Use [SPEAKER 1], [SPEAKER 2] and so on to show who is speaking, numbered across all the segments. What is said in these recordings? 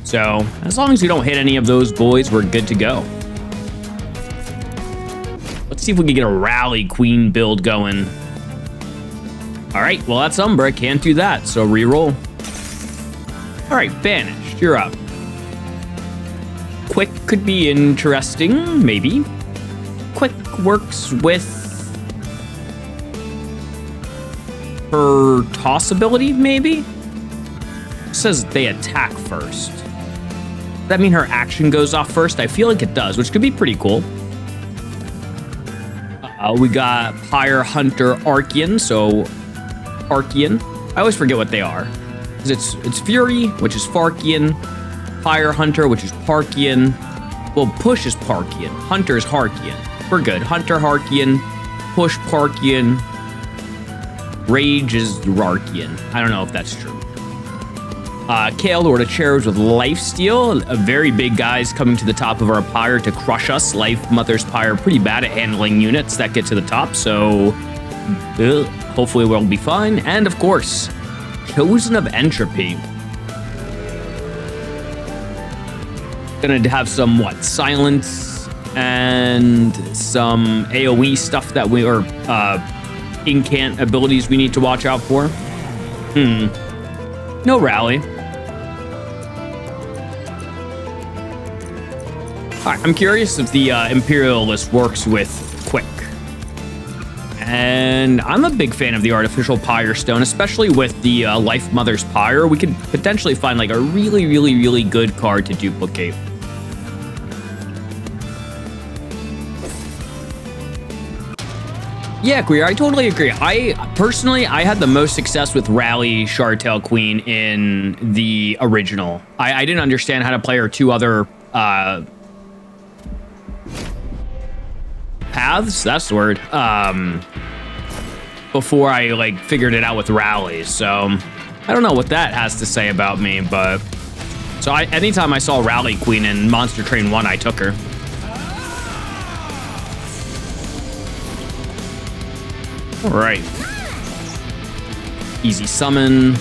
[SPEAKER 1] So as long as we don't hit any of those boys, we're good to go. Let's see if we can get a Rally Queen build going. All right, well, that's Umbra. Can't do that, so reroll. All right, Banished, you're up. Quick could be interesting, maybe. Quick works with her toss ability, maybe? It says they attack first. Does that mean her action goes off first? I feel like it does, which could be pretty cool. We got Pyre, Hunter, Archean, so Archean. I always forget what they are. It's Fury, which is Farkian, Pyre, Hunter, which is Parkian. Well, Push is Parkian, Hunter is Harkian. We're good. Hunter, Harkian, Push, Parkian, Rage is Rarkian. I don't know if that's true. Kale, Lord of Cherubs with Lifesteal. A very big guys coming to the top of our Pyre to crush us. Lifemother's Pyre pretty bad at handling units that get to the top, so hopefully we'll be fine. And of course, Chosen of Entropy. Gonna have some, silence and some AoE stuff that incant abilities we need to watch out for. No rally. All right, I'm curious if the Imperialist works with Quick. And I'm a big fan of the Artificial Pyre Stone, especially with the Lifemother's Pyre. We could potentially find like a really, really, really good card to duplicate. Yeah, Queer, I totally agree. Personally, I had the most success with Rally Shardtail Queen in the original. I didn't understand how to play her two other paths, that's the word, before I figured it out with Rally. So I don't know what that has to say about me, but so anytime I saw Rally Queen in Monster Train 1, I took her. All right. Easy summon.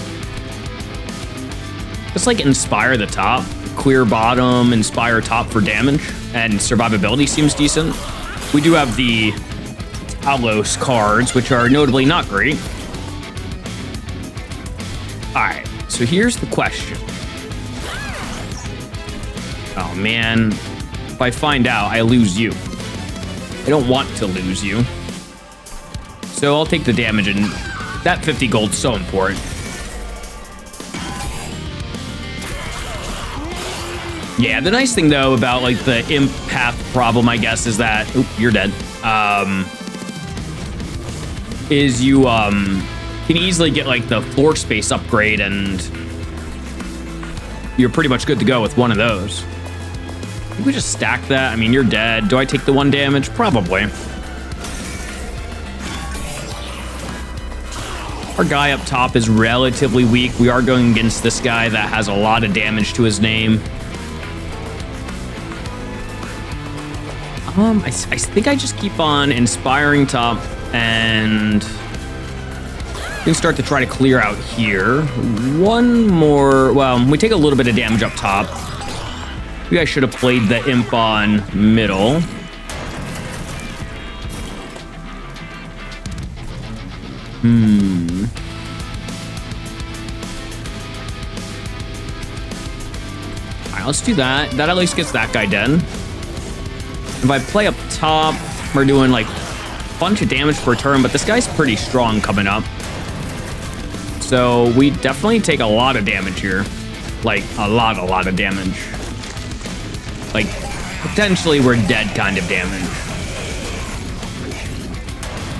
[SPEAKER 1] Just Inspire the top, Queer bottom, Inspire top for damage, and survivability seems decent. We do have the Talos cards, which are notably not great. All right, so here's the question. Oh man, if I find out, I lose you. I don't want to lose you. So I'll take the damage, and that 50 gold's so important. Yeah, the nice thing though about the imp path problem, I guess, is that you're dead. Is you can easily get the floor space upgrade, and you're pretty much good to go with one of those. We just stack that. I mean, you're dead. Do I take the 1 damage? Probably. Our guy up top is relatively weak. We are going against this guy that has a lot of damage to his name. I think I just keep on inspiring top, and we can start to try to clear out here. One more, well, we take a little bit of damage up top. Maybe I should have played the imp on middle. All right, let's do that. That at least gets that guy dead. If I play up top, we're doing a bunch of damage per turn, but this guy's pretty strong coming up. So we definitely take a lot of damage here. A lot of damage. Potentially we're dead kind of damage.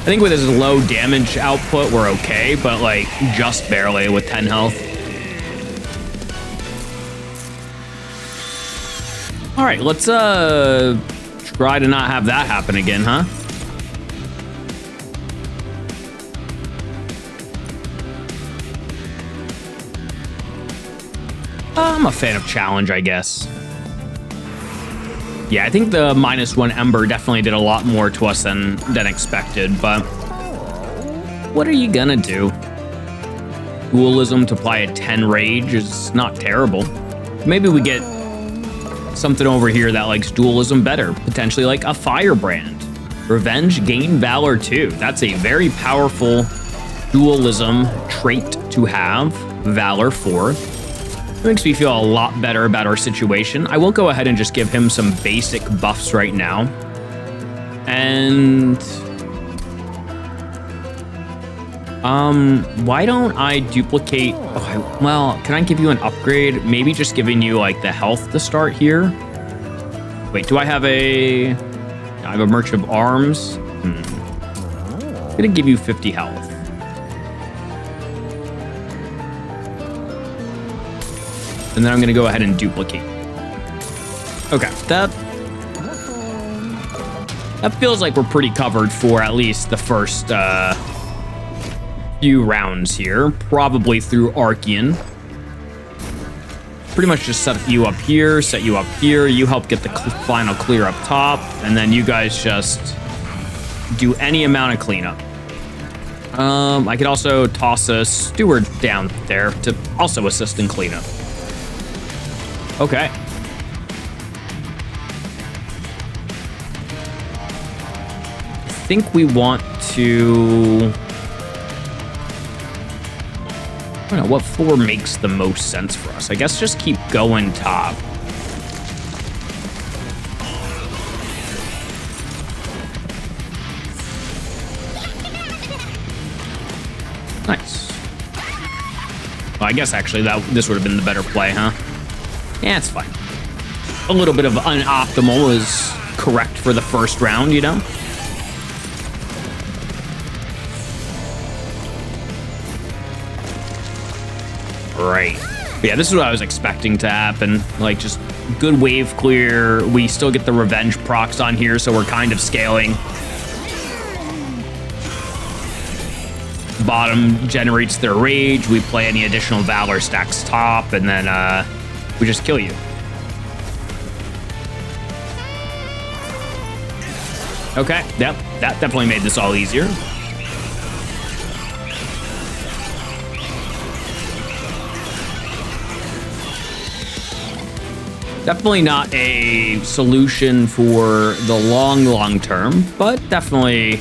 [SPEAKER 1] I think with his low damage output, we're okay, but just barely with 10 health. All right, let's try to not have that happen again, huh? I'm a fan of challenge, I guess. Yeah, I think the -1 Ember definitely did a lot more to us than expected, but what are you gonna do? Dualism to apply a 10 Rage is not terrible. Maybe we get something over here that likes dualism better. Potentially like a firebrand. Revenge, gain valor too. That's a very powerful dualism trait to have. Valor 4. It makes me feel a lot better about our situation. I will go ahead and just give him some basic buffs right now. And why don't I duplicate? Well, can I give you an upgrade? Maybe just giving you like the health to start here. Wait, do I have a? I have a Merchant of Arms. I'm gonna give you 50 health. And then I'm gonna go ahead and duplicate. Okay, that feels like we're pretty covered for at least the first few rounds here. Probably through Archean. Pretty much just set you up here, set you up here. You help get the final clear up top, and then you guys just do any amount of cleanup. I could also toss a steward down there to also assist in cleanup. Okay. I think we want to... I don't know, what floor makes the most sense for us? I guess just keep going top. Nice. Well, I guess actually this would have been the better play, huh? Yeah, it's fine. A little bit of unoptimal is correct for the first round, you know? Right. But yeah, this is what I was expecting to happen. Like, just good wave clear. We still get the revenge procs on here, so we're kind of scaling. Bottom generates their rage. We play any additional valor stacks top, and then we just kill you. Okay, yep, that definitely made this all easier. Definitely not a solution for the long term, but definitely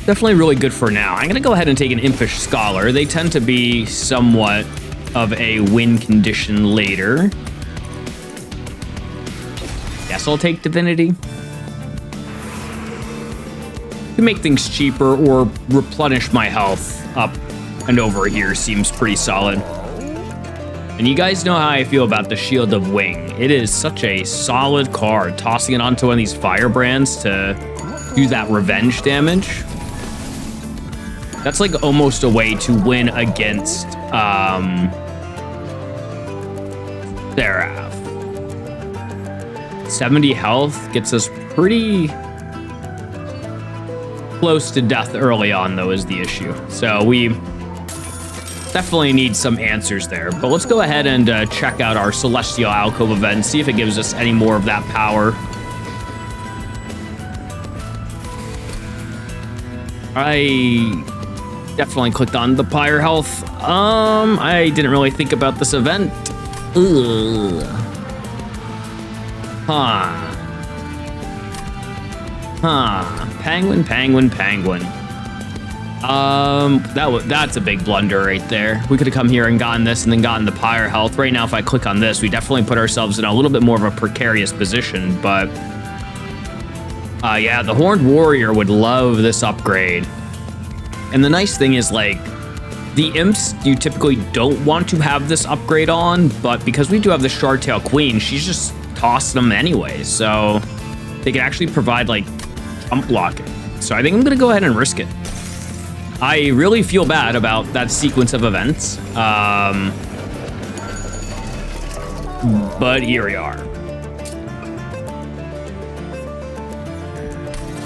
[SPEAKER 1] really good for now. I'm gonna go ahead and take an Impish Scholar. They tend to be somewhat of a win condition later. Guess I'll take Divinity. To make things cheaper or replenish my health up and over here seems pretty solid. And you guys know how I feel about the Shield of Wing. It is such a solid card. Tossing it onto one of these firebrands to do that revenge damage. That's like almost a way to win against Seraph. 70 health gets us pretty close to death early on, though, is the issue. So we definitely need some answers there. But let's go ahead and check out our Celestial Alcove event and see if it gives us any more of that power. I definitely clicked on the Pyre health. I didn't really think about this event. Ugh. Penguin. That's a big blunder right there. We could have come here and gotten this and then gotten the Pyre health. Right now, if I click on this, we definitely put ourselves in a little bit more of a precarious position, but yeah, the Horned Warrior would love this upgrade. And the nice thing is, like, the imps you typically don't want to have this upgrade on, but because we do have the Shardtail Queen, she's just tossing them anyway, so they can actually provide, like, jump blocking. So I think I'm gonna go ahead and risk it. I really feel bad about that sequence of events, but here we are.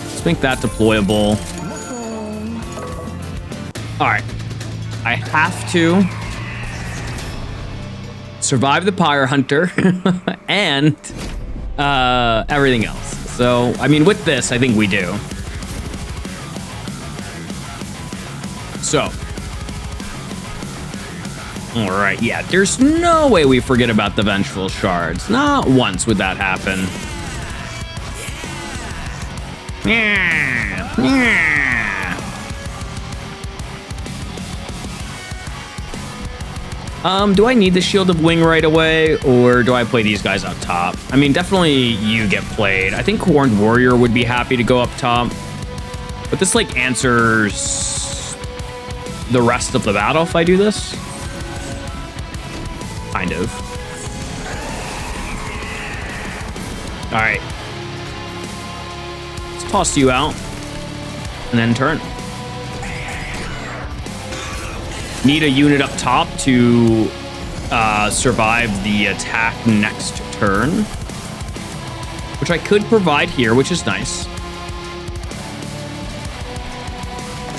[SPEAKER 1] Let's make that deployable. All right, I have to survive the Pyre Hunter and everything else. So, I mean, with this, I think we do. So, All right, yeah, there's no way we forget about the Vengeful Shards. Not once would that happen. Yeah, yeah. Do I need the Shield of Wing right away, or do I play these guys up top? I mean, definitely you get played. I think Horned Warrior would be happy to go up top, but this like answers the rest of the battle if I do this. Kind of. All right. Let's toss you out and then turn. Need a unit up top to survive the attack next turn, which I could provide here, which is nice.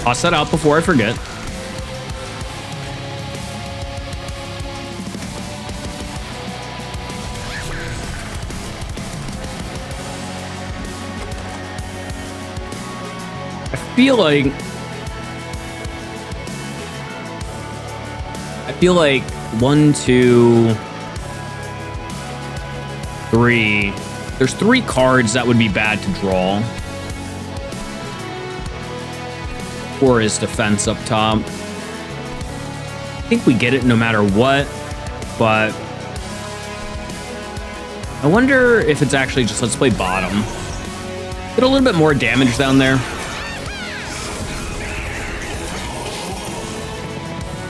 [SPEAKER 1] Toss that out before I forget. I feel like 1, 2, 3. There's 3 cards that would be bad to draw. Or his defense up top. I think we get it no matter what, but I wonder if it's actually just let's play bottom. Get a little bit more damage down there.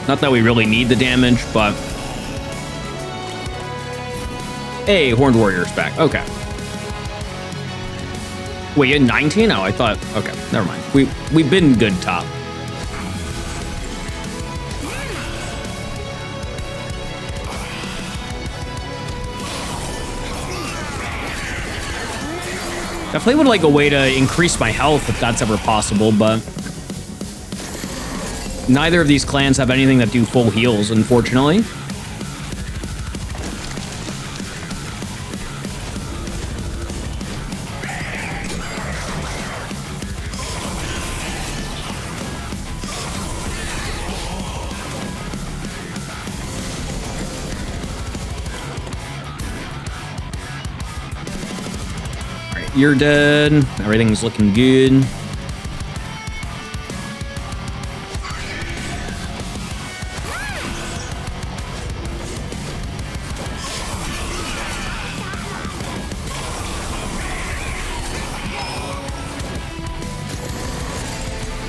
[SPEAKER 1] Not that we really need the damage, but... Hey, Horned Warrior's back. Okay. Wait, you had 19? Oh, I thought... Okay, never mind. We've been good top. Definitely would like a way to increase my health if that's ever possible, but... Neither of these clans have anything that do full heals, unfortunately. All right, you're dead. Everything's looking good.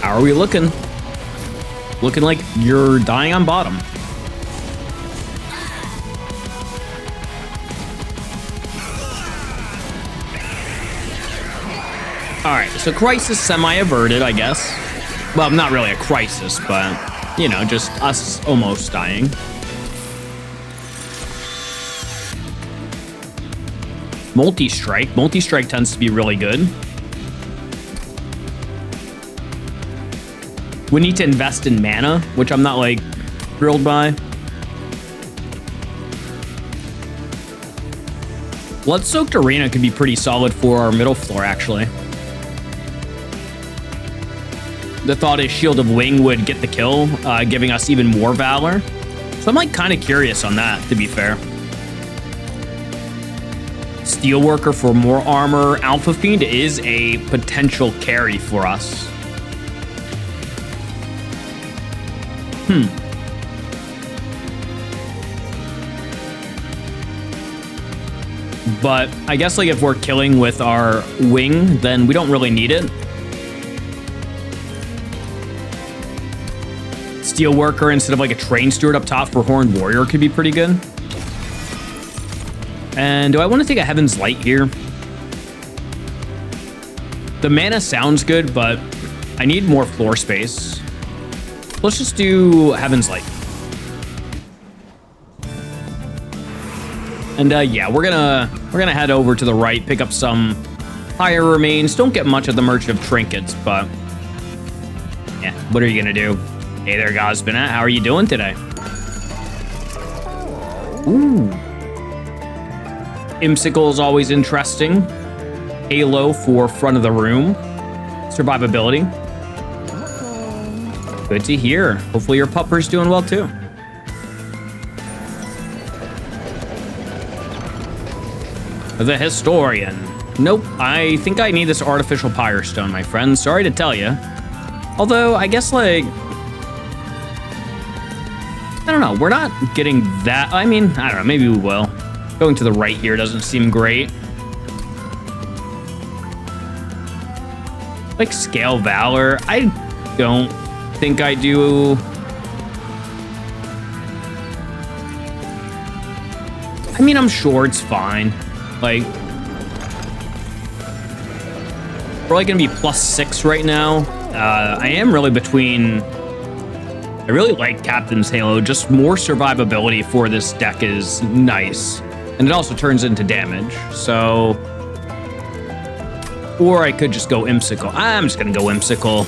[SPEAKER 1] How are we looking? Looking like you're dying on bottom. All right, so crisis semi-averted, I guess. Well, not really a crisis, but, you know, just us almost dying. Multi-strike. Multi-strike tends to be really good. We need to invest in mana, which I'm not, like, thrilled by. Blood-Soaked Arena could be pretty solid for our middle floor, actually. The thought is Shield of Wing would get the kill, giving us even more Valor. So I'm, like, kind of curious on that, to be fair. Steelworker for more armor. Alpha Fiend is a potential carry for us. But I guess like if we're killing with our wing, then we don't really need it. Steelworker instead of like a Train Steward up top for Horned Warrior could be pretty good. And do I want to take a Heaven's Light here? The mana sounds good, but I need more floor space. Let's just do Heaven's Light. And yeah, we're gonna head over to the right, pick up some Pyre remains. Don't get much of the Merchant of Trinkets, but yeah, what are you gonna do? Hey there, Gosbinette. How are you doing today? Ooh. Imsicle is always interesting. Halo for front of the room. Survivability. Good to hear. Hopefully your pupper's doing well too. The historian. Nope, I think I need this artificial Pyre stone, my friend. Sorry to tell you. Although, I guess, like, I don't know. We're not getting that. I mean, I don't know. Maybe we will. Going to the right here doesn't seem great. Like, scale Valor. I don't think I do. I mean, I'm sure it's fine. Like, we're like gonna be +6 right now. I am really between. I really like Captain's Halo. Just more survivability for this deck is nice, and it also turns into damage. So, or I could just go Impsicle. I'm just gonna go Impsicle.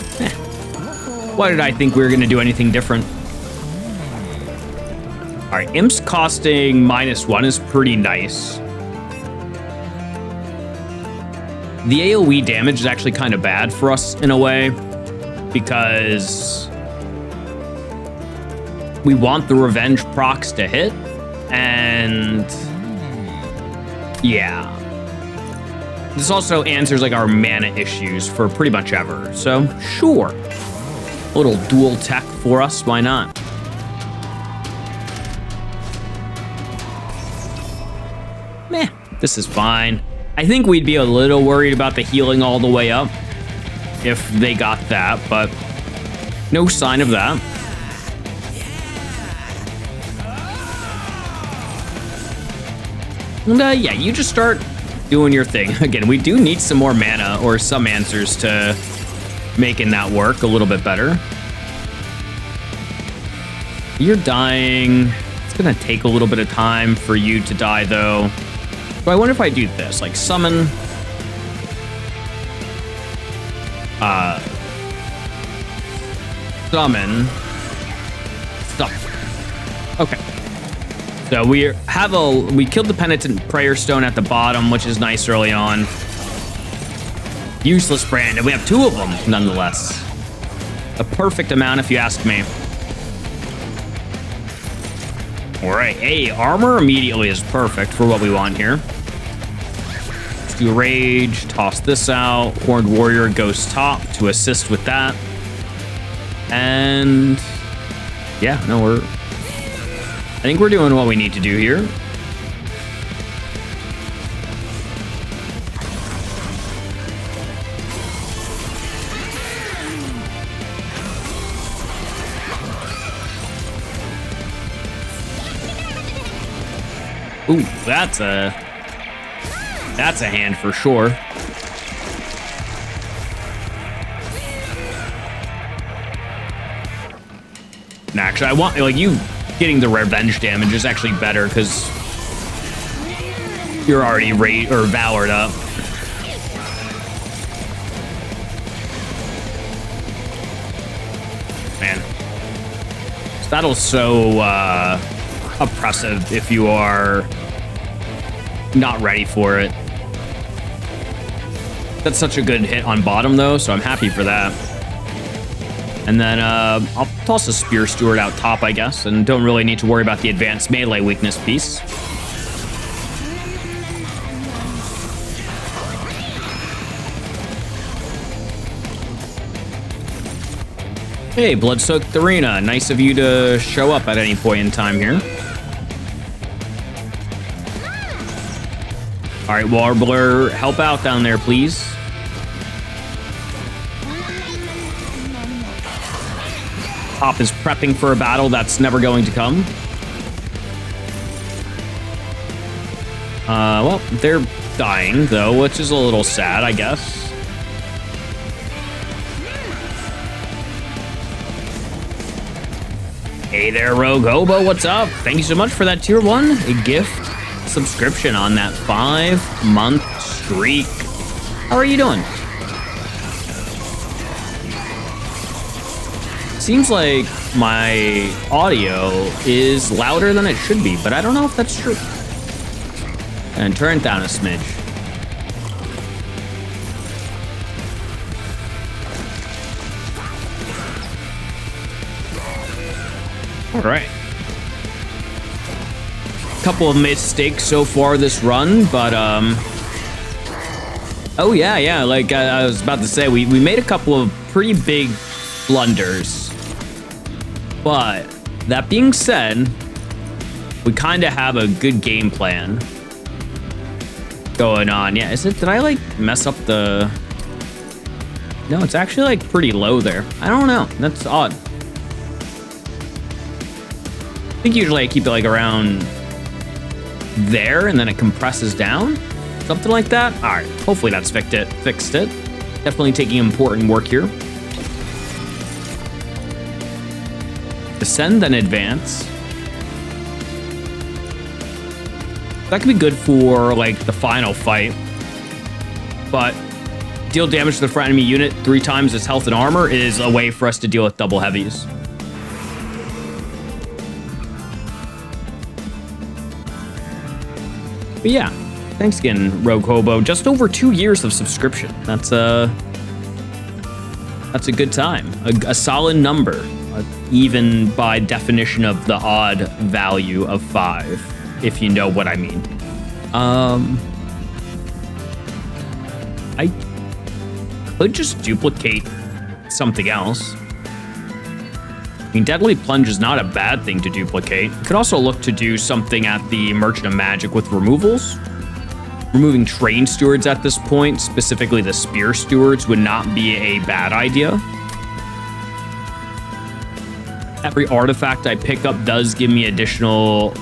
[SPEAKER 1] Why did I think we were gonna do anything different? All right, Imps costing -1 is pretty nice. The AoE damage is actually kind of bad for us in a way, because we want the revenge procs to hit, and yeah. This also answers like our mana issues for pretty much ever, so sure. A little dual tech for us, why not? Meh, this is fine. I think we'd be a little worried about the healing all the way up if they got that, but no sign of that. And yeah, you just start doing your thing. Again, we do need some more mana or some answers to making that work a little bit better. You're dying. It's gonna take a little bit of time for you to die though. So I wonder if I do this, like summon, summon, stuff. Okay. So we killed the Penitent Prayer Stone at the bottom, which is nice early on. Useless Brand, and we have 2 of them, nonetheless. A perfect amount, if you ask me. All right, hey, armor immediately is perfect for what we want here. Let's do Rage, toss this out. Horned Warrior goes top to assist with that. And yeah, no, I think we're doing what we need to do here. Ooh, that's a hand for sure. And actually, I want, like, you getting the revenge damage is actually better because you're already valored up. Man, this battle's so oppressive if you are not ready for it. That's such a good hit on bottom though, so I'm happy for that. And then I'll toss a Spear Steward out top, I guess, and don't really need to worry about the advanced melee weakness piece. Hey, Blood-Soaked Arena. Nice of you to show up at any point in time here. All right, Warbler, help out down there, please. Pop is prepping for a battle that's never going to come. Well, they're dying, though, which is a little sad, I guess. Hey there, Rogue Hobo, what's up? Thank you so much for that tier 1 gift subscription on that 5-month streak. How are you doing? Seems like my audio is louder than it should be, but I don't know if that's true. And turn it down a smidge. All right. couple of mistakes so far this run, but oh yeah, like I was about to say, we made a couple of pretty big blunders. But that being said, we kind of have a good game plan going on. Yeah, did I like mess up the... No, it's actually like pretty low there. I don't know, that's odd. I think usually I keep it like around there and then it compresses down. Something like that. All right, hopefully that's fixed it. Definitely taking important work here. Descend, then advance. That could be good for like the final fight. But deal damage to the front enemy unit 3 times its health and armor is a way for us to deal with double heavies. But yeah, thanks again, Rogue Hobo. Just over 2 years of subscription. That's a good time. A solid number, even by definition of the odd value of 5, if you know what I mean. I could just duplicate something else. I mean, Deadly Plunge is not a bad thing to duplicate. You could also look to do something at the Merchant of Magic with removals. Removing Train Stewards at this point, specifically the Spear Stewards, would not be a bad idea. Every artifact I pick up does give me additional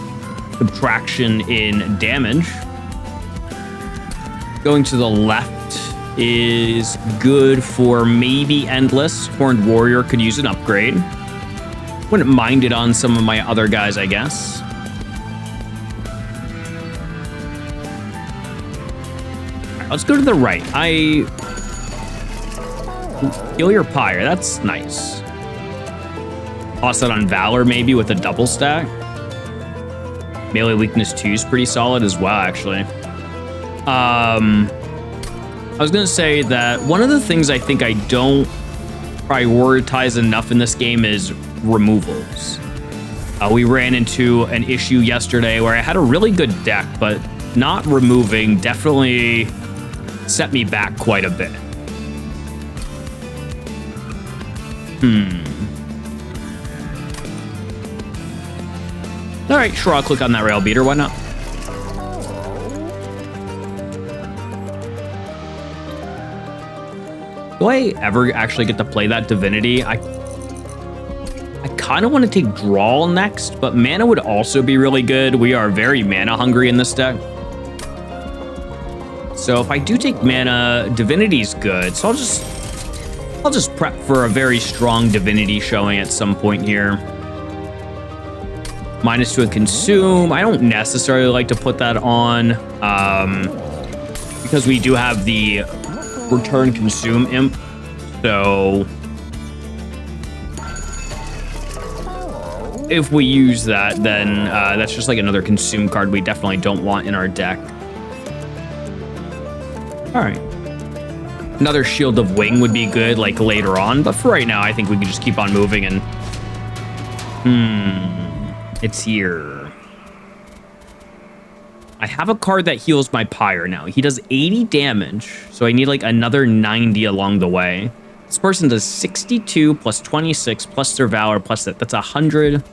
[SPEAKER 1] subtraction in damage. Going to the left is good for maybe Endless. Horned Warrior could use an upgrade. Wouldn't mind it on some of my other guys, I guess. All right, let's go to the right. Heal your Pyre. That's nice. Toss that on Valor maybe with a double stack. Melee weakness 2 is pretty solid as well, actually. I was gonna say that one of the things I think I don't prioritize enough in this game is removals. We ran into an issue yesterday where I had a really good deck, but not removing definitely set me back quite a bit. All right, sure, I'll click on that rail beater. Why not? Do I ever actually get to play that Divinity? I kind of want to take Drawl next, but mana would also be really good. We are very mana hungry in this deck. So if I do take mana, Divinity's good. So I'll just prep for a very strong Divinity showing at some point here. -2 and Consume. I don't necessarily like to put that on because we do have the Return Consume imp. So if we use that, then that's just like another Consume card we definitely don't want in our deck. All right. Another Shield of Wing would be good like later on, but for right now, I think we can just keep on moving and... It's here. I have a card that heals my Pyre now. He does 80 damage, so I need like another 90 along the way. This person does 62 plus 26 plus their Valor plus that. That's 100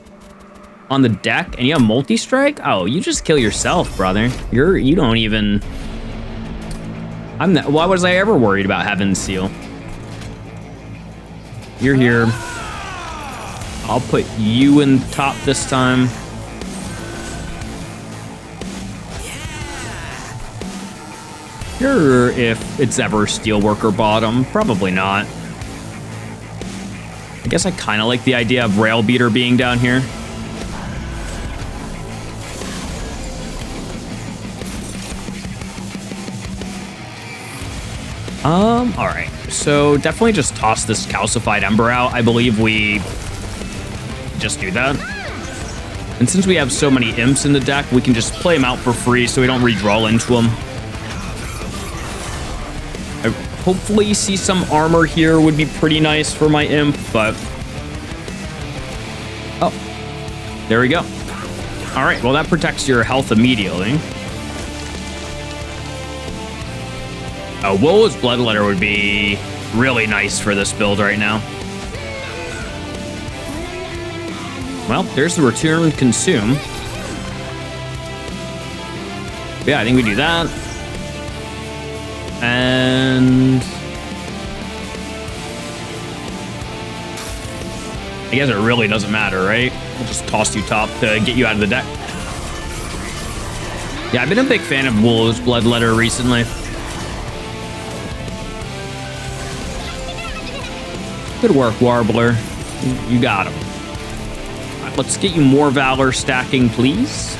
[SPEAKER 1] on the deck, and you have multi-strike? Oh, you just kill yourself, brother. You don't even... Why was I ever worried about having Seal? You're here. I'll put you in top this time. Sure, if it's ever Steelwork or bottom, probably not. I guess I kind of like the idea of Rail Beater being down here. All right. So definitely just toss this Calcified Ember out. I believe we just do that. And since we have so many imps in the deck, we can just play them out for free so we don't redraw into them. I hopefully see some armor here would be pretty nice for my imp, but... Oh, there we go. All right, well, that protects your health immediately. Wool's Bloodletter would be really nice for this build right now. Well, there's the return consume. Yeah, I think we do that. And I guess it really doesn't matter, right? We'll just toss you top to get you out of the deck. Yeah, I've been a big fan of Wool's Bloodletter recently. Good work, Warbler. You got him. All right, let's get you more Valor stacking, please.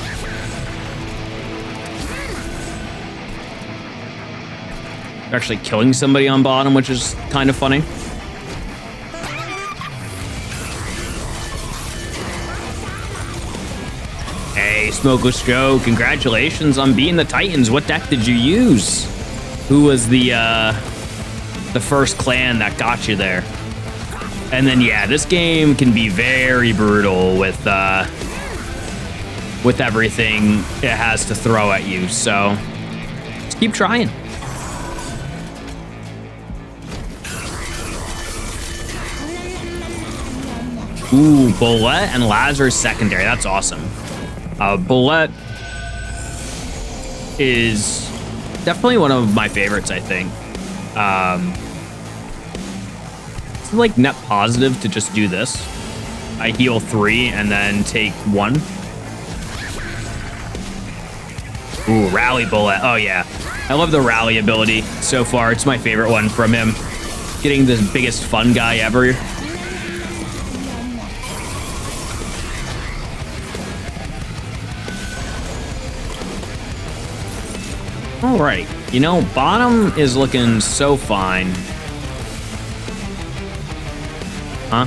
[SPEAKER 1] You're actually killing somebody on bottom, which is kind of funny. Hey, Smokeless Joe, congratulations on beating the Titans. What deck did you use? Who was the first clan that got you there? And then, yeah, this game can be very brutal with everything it has to throw at you. So just keep trying. Ooh, Bullet and Lazarus secondary. That's awesome. Bullet is definitely one of my favorites, I think. It's like net positive to just do this. I heal 3 and then take 1. Ooh, Rally Bullet. Oh, yeah. I love the rally ability so far. It's my favorite one from him. Getting the biggest fun guy ever. All right, you know, bottom is looking so fine. Huh?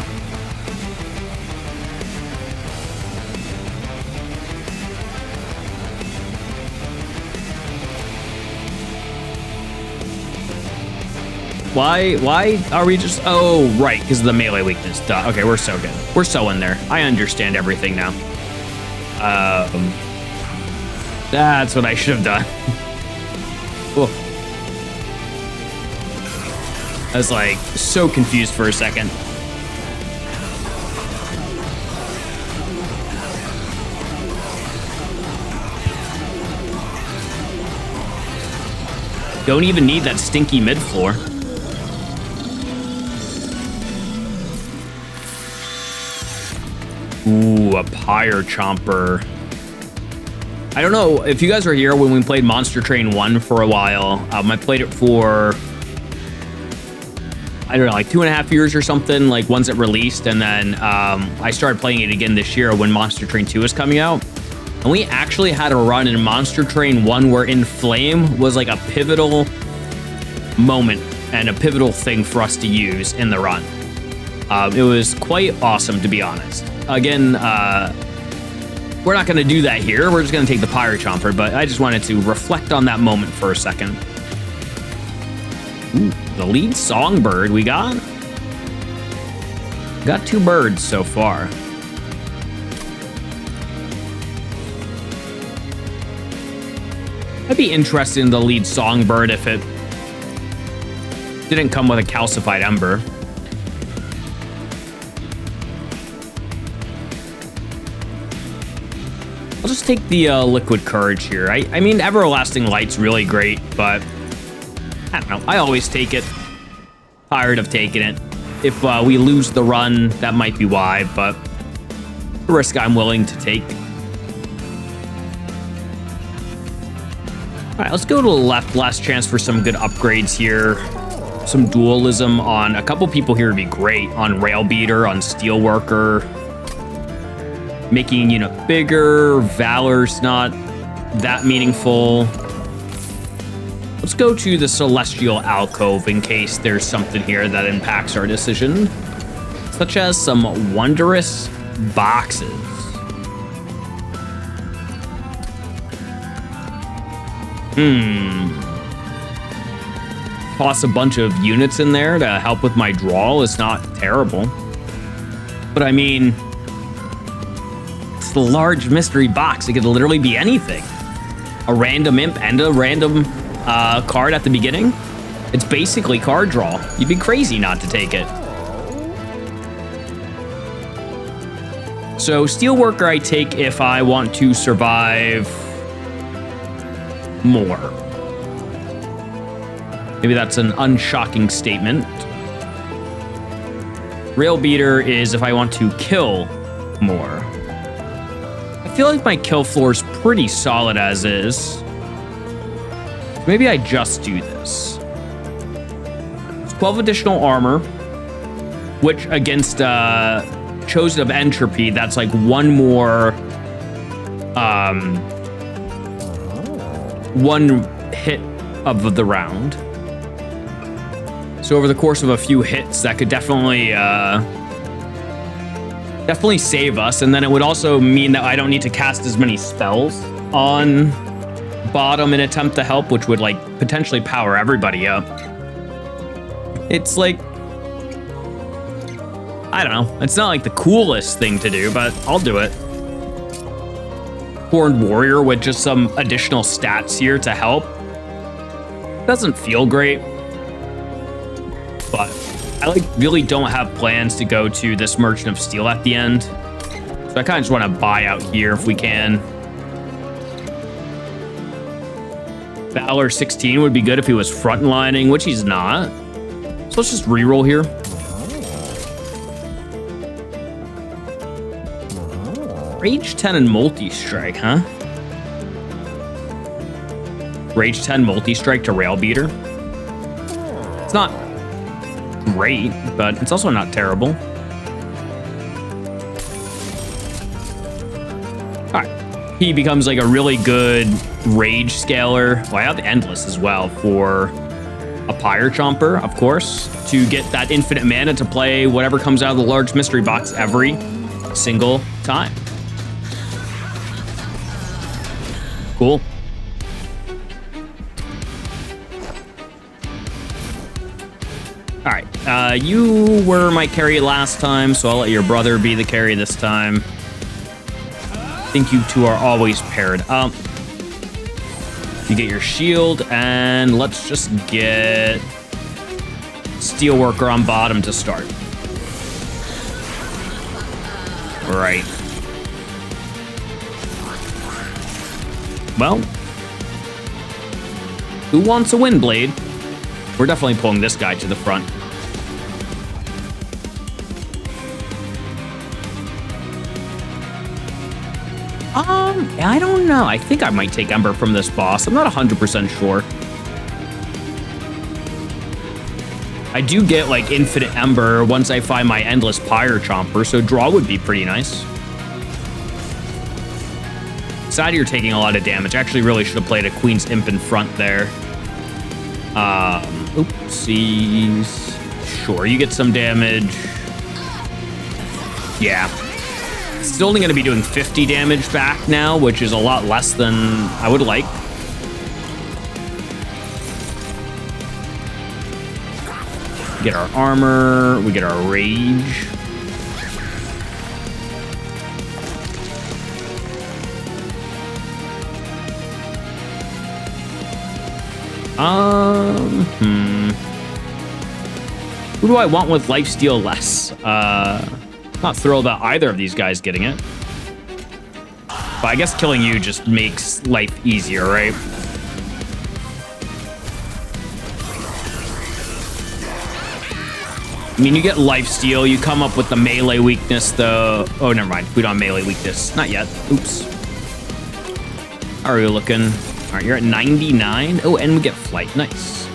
[SPEAKER 1] Why are we just... Oh, right, because of the melee weakness. Duh. Okay, we're so good. We're so in there. I understand everything now. That's what I should have done. Whoa. I was like so confused for a second. Don't even need that stinky mid floor. Ooh, a Pyre Chomper. I don't know if you guys were here when we played Monster Train 1 for a while. I played it for, I don't know, like 2.5 years or something, like once it released. And then I started playing it again this year when Monster Train 2 is coming out. And we actually had a run in Monster Train 1 where Inflame was like a pivotal moment and a pivotal thing for us to use in the run. It was quite awesome, to be honest. Again, we're not going to do that here. We're just going to take the Pyre Chomper, but I just wanted to reflect on that moment for a second. Ooh, the lead songbird we got. Got 2 birds so far. I'd be interested in the lead songbird if it didn't come with a calcified ember. I'll just take the liquid courage here. I mean, everlasting light's really great, but I don't know. I always take it. Tired of taking it. If we lose the run, that might be why, but the risk I'm willing to take. All right, let's go to the left. Last chance for some good upgrades here. Some dualism on a couple people here would be great. On Railbeater, on Steelworker. Making unit bigger. Valor's not that meaningful. Let's go to the Celestial Alcove in case there's something here that impacts our decision. Such as some wondrous boxes. Toss a bunch of units in there to help with my draw is not terrible. But I mean, it's the large mystery box. It could literally be anything. A random imp and a random card at the beginning. It's basically card draw. You'd be crazy not to take it. So Steelworker I take if I want to survive more. Maybe that's an unshocking statement. Railbeater is if I want to kill more. I feel like my kill floor is pretty solid as is. Maybe I just do this. It's 12 additional armor, which against Chosen of Entropy, that's like one more one hit of the round. So over the course of a few hits, that could definitely save us. And then it would also mean that I don't need to cast as many spells on bottom in attempt to help, which would like potentially power everybody up. It's like, I don't know. It's not like the coolest thing to do, but I'll do it. Horned Warrior with just some additional stats here to help. Doesn't feel great. But I like really don't have plans to go to this Merchant of Steel at the end. So I kind of just want to buy out here if we can. Valor 16 would be good if he was frontlining, which he's not. So let's just reroll here. Rage 10 and multi-strike, huh? Rage 10 multi-strike to Railbeater. It's not great, but it's also not terrible. Alright. He becomes like a really good rage scaler. Well, I have Endless as well for a Pyre Chomper, of course, to get that infinite mana to play whatever comes out of the large mystery box every single time. Cool. All right, you were my carry last time, so I'll let your brother be the carry this time. I think you two are always paired up. You get your shield, and let's just get Steelworker on bottom to start. All right. Well, who wants a Windblade? We're definitely pulling this guy to the front. I don't know. I think I might take Ember from this boss. I'm not 100% sure. I do get like infinite Ember once I find my endless Pyre Chomper, so draw would be pretty nice. Sad you're taking a lot of damage. Actually really should have played a Queen's Imp in front there. Oopsies. Sure, you get some damage. Yeah. Still only going to be doing 50 damage back now, which is a lot less than I would like. We get our armor. We get our rage. Who do I want with lifesteal less? Not thrilled about either of these guys getting it. But I guess killing you just makes life easier, right? I mean, you get lifesteal, you come up with the melee weakness, though. Oh, never mind. We don't have melee weakness. Not yet. Oops. How are you looking? All right, you're at 99. Oh, and we get flight. Nice.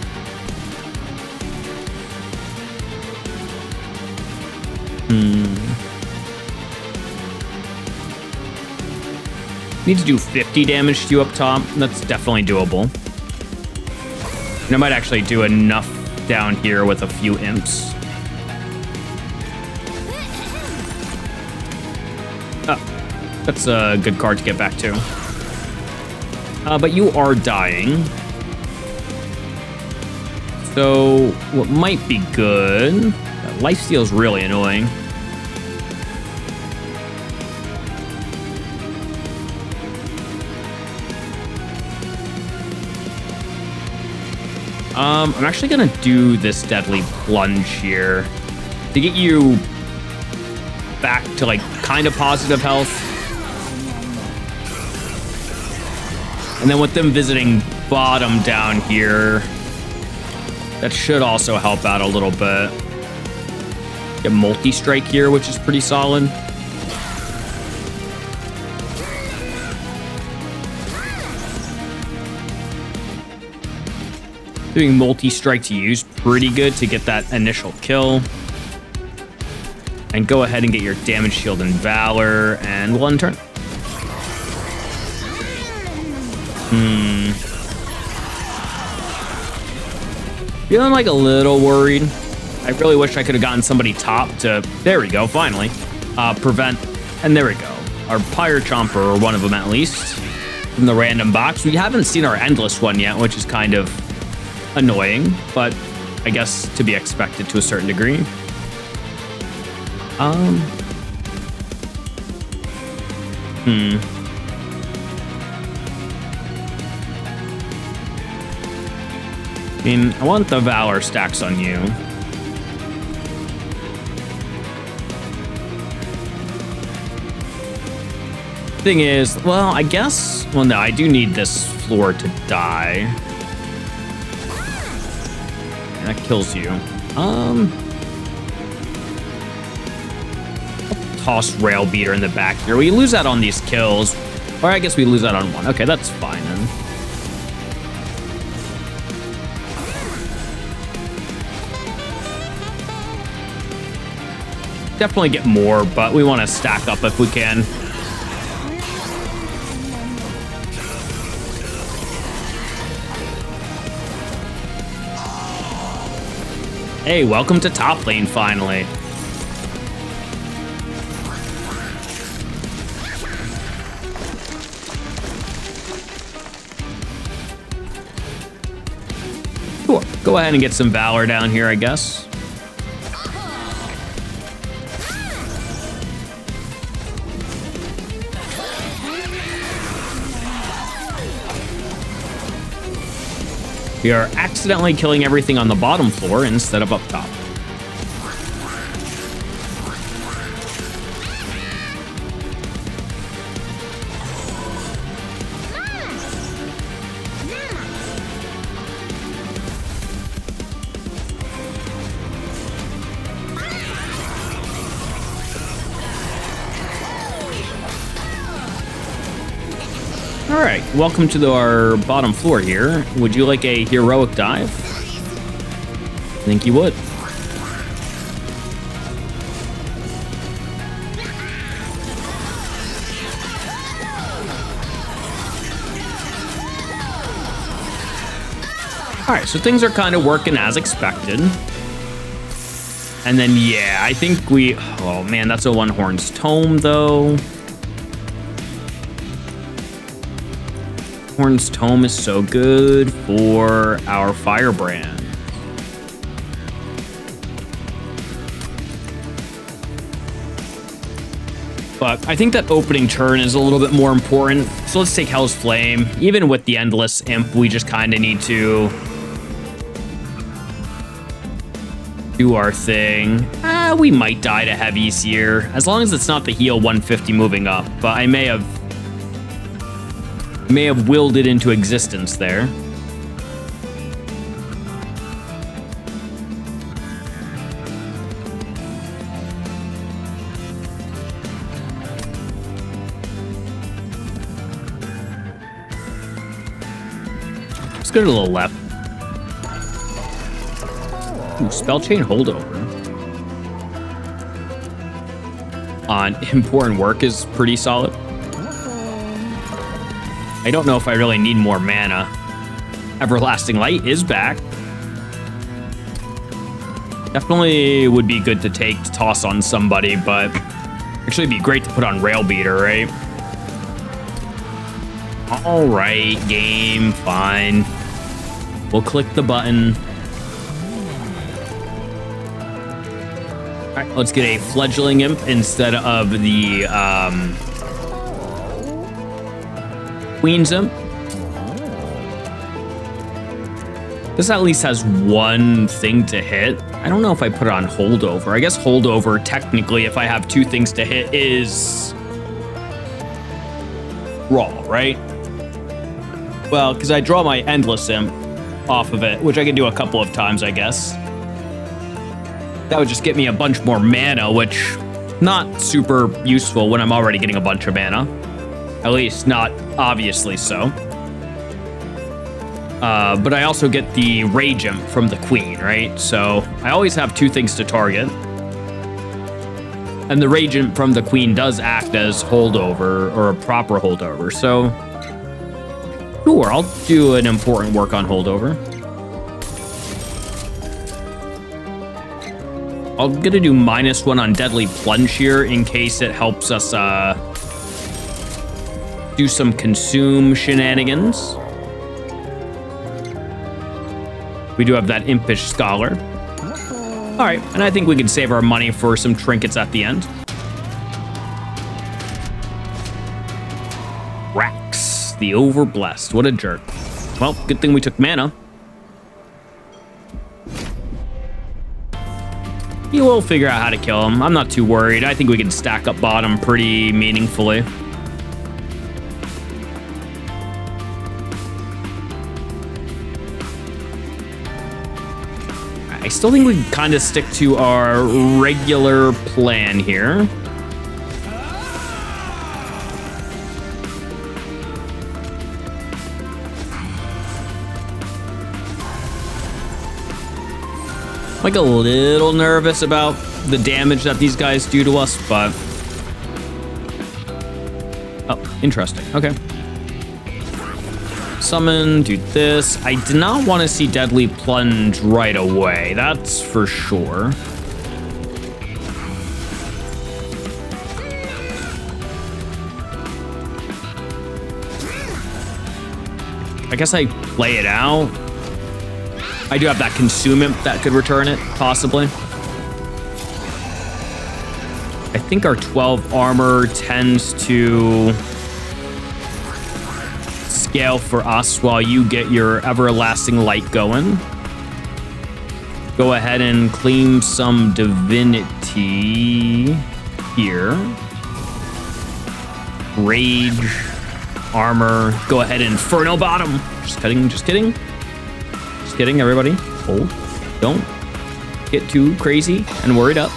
[SPEAKER 1] Need to do 50 damage to you up top. That's definitely doable. And I might actually do enough down here with a few imps. Oh, that's a good card to get back to. But you are dying. So what might be good... Lifesteal is really annoying. I'm actually gonna do this deadly plunge here to get you back to like kind of positive health. And then with them visiting bottom down here, that should also help out a little bit. Get multi-strike here, which is pretty solid. Doing multi-strike to use, pretty good to get that initial kill. And go ahead and get your damage shield and Valor, and we'll end turn. Feeling like a little worried. I really wish I could have gotten somebody top to, there we go, finally, prevent, and there we go. Our Pyre Chomper, or one of them at least, from the random box. We haven't seen our Endless one yet, which is kind of annoying, but I guess to be expected to a certain degree. I mean, I want the Valor stacks on you. Thing is, well, I guess, well, no, I do need this floor to die. And that kills you. I'll toss Rail Beater in the back here. We lose that on these kills. Or I guess we lose that on one. Okay, that's fine then. Definitely get more, but we want to stack up if we can. Hey, welcome to top lane, finally. Sure, go ahead and get some Valor down here, I guess. We are accidentally killing everything on the bottom floor instead of up top. All right, welcome to our bottom floor here. Would you like a heroic dive? I think you would. All right, so things are kind of working as expected. And then, yeah, I think we, oh man, that's a One-Horn's Tome though. Horn's Tome is so good for our Firebrand. But I think that opening turn is a little bit more important. So let's take Hell's Flame. Even with the Endless Imp, we just kind of need to do our thing. We might die to heavies here, as long as it's not the heal 150 moving up. But I may have willed it into existence there. Let's go to the left. Ooh, Spell Chain Holdover on important work is pretty solid. I don't know if I really need more mana. Everlasting Light is back. Definitely would be good to take to toss on somebody, but actually it'd be great to put on Rail Beater, right? All right, game, fine. We'll click the button. All right, let's get a Fledgling Imp instead of the Queen's Imp. This at least has one thing to hit. I don't know if I put it on holdover. I guess holdover, technically, if I have 2 things to hit, is raw, right? Well, because I draw my endless imp off of it, which I can do a couple of times, I guess. That would just get me a bunch more mana, which not super useful when I'm already getting a bunch of mana. At least not obviously so. But I also get the Rage Imp from the Queen, right? So I always have 2 things to target. And the Rage Imp from the Queen does act as holdover, or a proper holdover. So, sure, I'll do an important work on holdover. I'm gonna do -1 on Deadly Plunge here in case it helps us do some consume shenanigans. We do have that Impish Scholar. All right, and I think we can save our money for some trinkets at the end. Rax, the Overblessed. What a jerk. Well, good thing we took mana. You will figure out how to kill him. I'm not too worried. I think we can stack up bottom pretty meaningfully. I still think we can kind of stick to our regular plan here. Like a little nervous about the damage that these guys do to us, but... Oh, interesting. Okay. Summon, do this. I did not want to see Deadly Plunge right away. That's for sure. I guess I play it out. I do have that Consume Imp that could return it, possibly. I think our 12 armor tends to scale for us while you get your Everlasting Light going. Go ahead and claim some Divinity here. Rage, armor, go ahead and Inferno Bottom. Just kidding, just kidding. Just kidding, everybody. Hold. Don't get too crazy and worried up.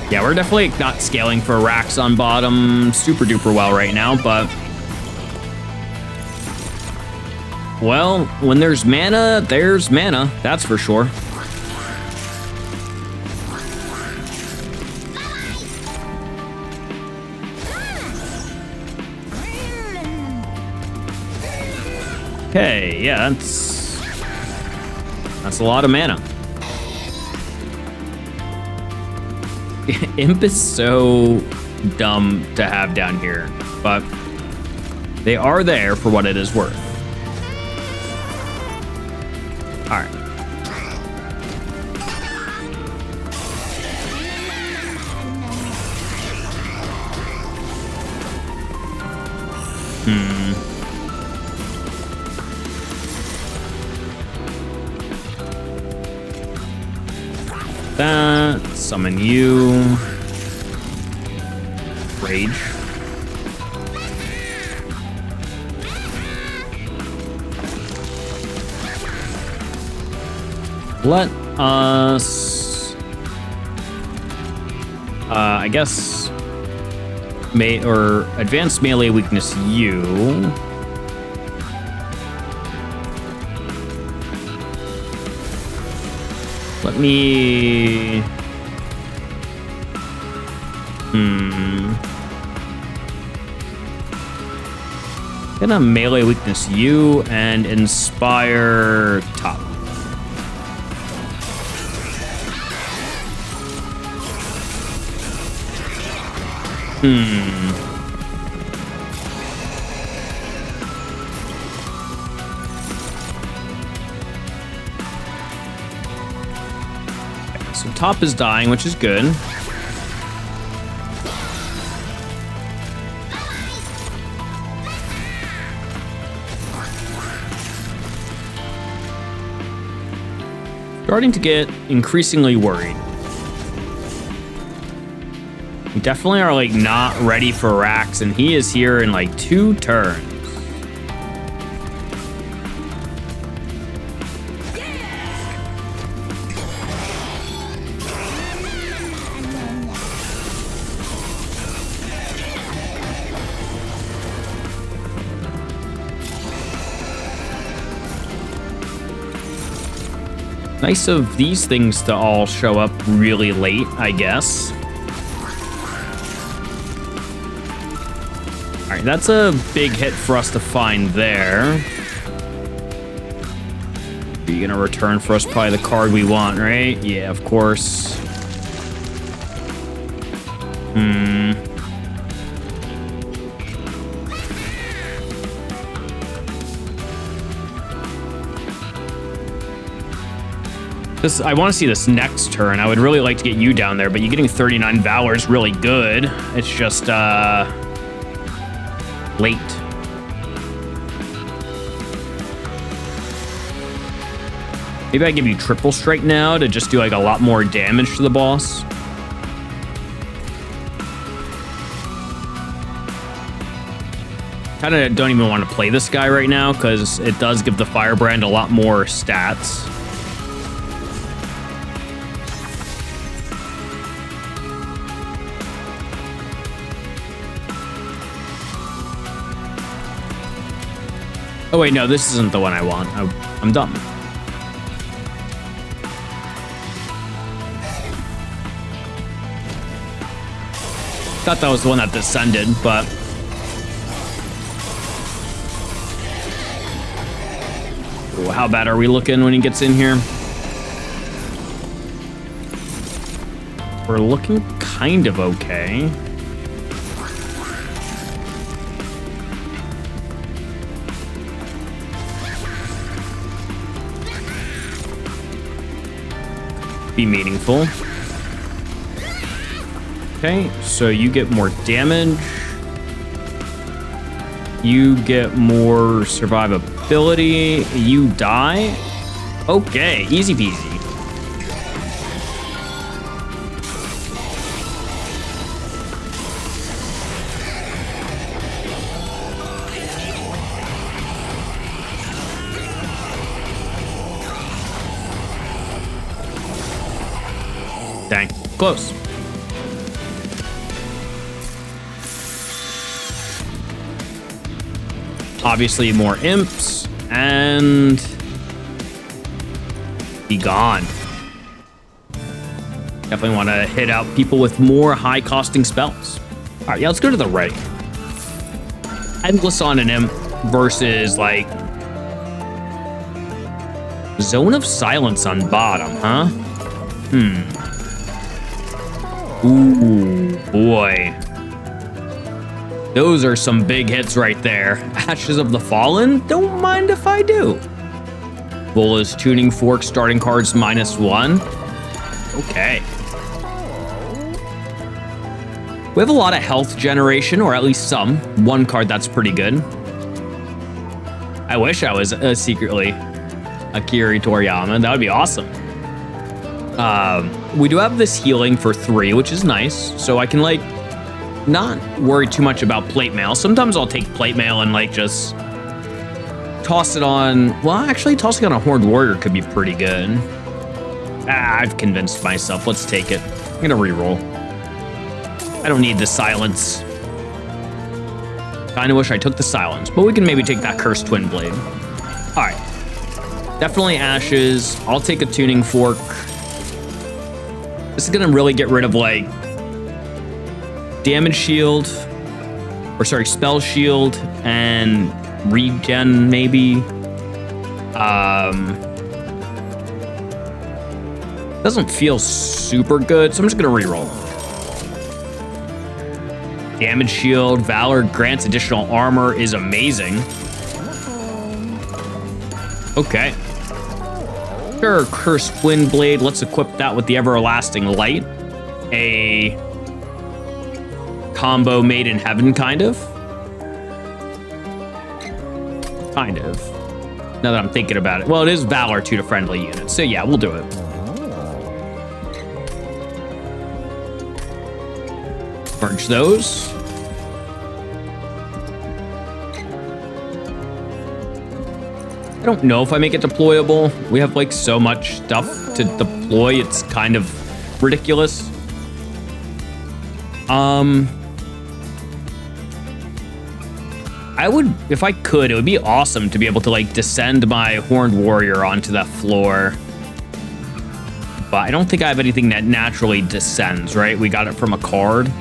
[SPEAKER 1] Yeah, we're definitely not scaling for Rax on bottom super duper well right now, but... Well, when there's mana, that's for sure. Okay, yeah, that's a lot of mana. Imp is so dumb to have down here, but they are there for what it is worth. All right. That, summon you. Rage. Let us, I guess, advanced melee weakness you. Let me... Gonna melee weakness you and inspire top. Okay, so top is dying, which is good. Starting to get increasingly worried. We definitely are like not ready for Rax, and he is here in like 2 turns. Nice of these things to all show up really late, I guess. All right, that's a big hit for us to find there. Are you gonna return for us probably the card we want, right? Yeah, of course. I want to see this next turn. I would really like to get you down there, but you getting 39 Valor is really good. It's just late. Maybe I give you triple strike now to just do like a lot more damage to the boss. Kind of don't even want to play this guy right now because it does give the Firebrand a lot more stats. Oh wait, no, this isn't the one I want. I'm dumb. Thought that was the one that descended, but... Ooh, how bad are we looking when he gets in here? We're looking kind of okay. Be meaningful. Okay, so you get more damage. You get more survivability. You die. Okay, easy peasy. Dang, close. Obviously more imps, and be gone. Definitely want to hit out people with more high costing spells. All right, yeah, let's go to the right. Endless on an imp versus like Zone of Silence on bottom, huh? Ooh, boy. Those are some big hits right there. Ashes of the Fallen? Don't mind if I do. Vola's Tuning Fork, starting cards -1. Okay. We have a lot of health generation, or at least some. One card that's pretty good. I wish I was secretly Akiri Toriyama. That would be awesome. We do have this healing for 3, which is nice. So I can like not worry too much about plate mail. Sometimes I'll take plate mail and like just toss it on. Well, actually tossing on a Horned Warrior could be pretty good. I've convinced myself. Let's take it. I'm gonna reroll. I don't need the silence. Kinda wish I took the silence, but we can maybe take that Cursed Twin Blade. All right. Definitely ashes. I'll take a Tuning Fork. This is gonna really get rid of like damage shield, or sorry, spell shield and regen maybe. Doesn't feel super good, so I'm just gonna reroll. Damage shield, Valor grants additional armor is amazing. Okay. Sure, Cursed Twin Blade. Let's equip that with the Everlasting Light. A combo made in heaven, kind of. Kind of. Now that I'm thinking about it. Well, it is Valor 2 to friendly units. So yeah, we'll do it. Merge those. I don't know if I make it deployable. We have like so much stuff to deploy. It's kind of ridiculous. I would, if I could, it would be awesome to be able to like descend my Horned Warrior onto that floor. But I don't think I have anything that naturally descends, right? We got it from a card.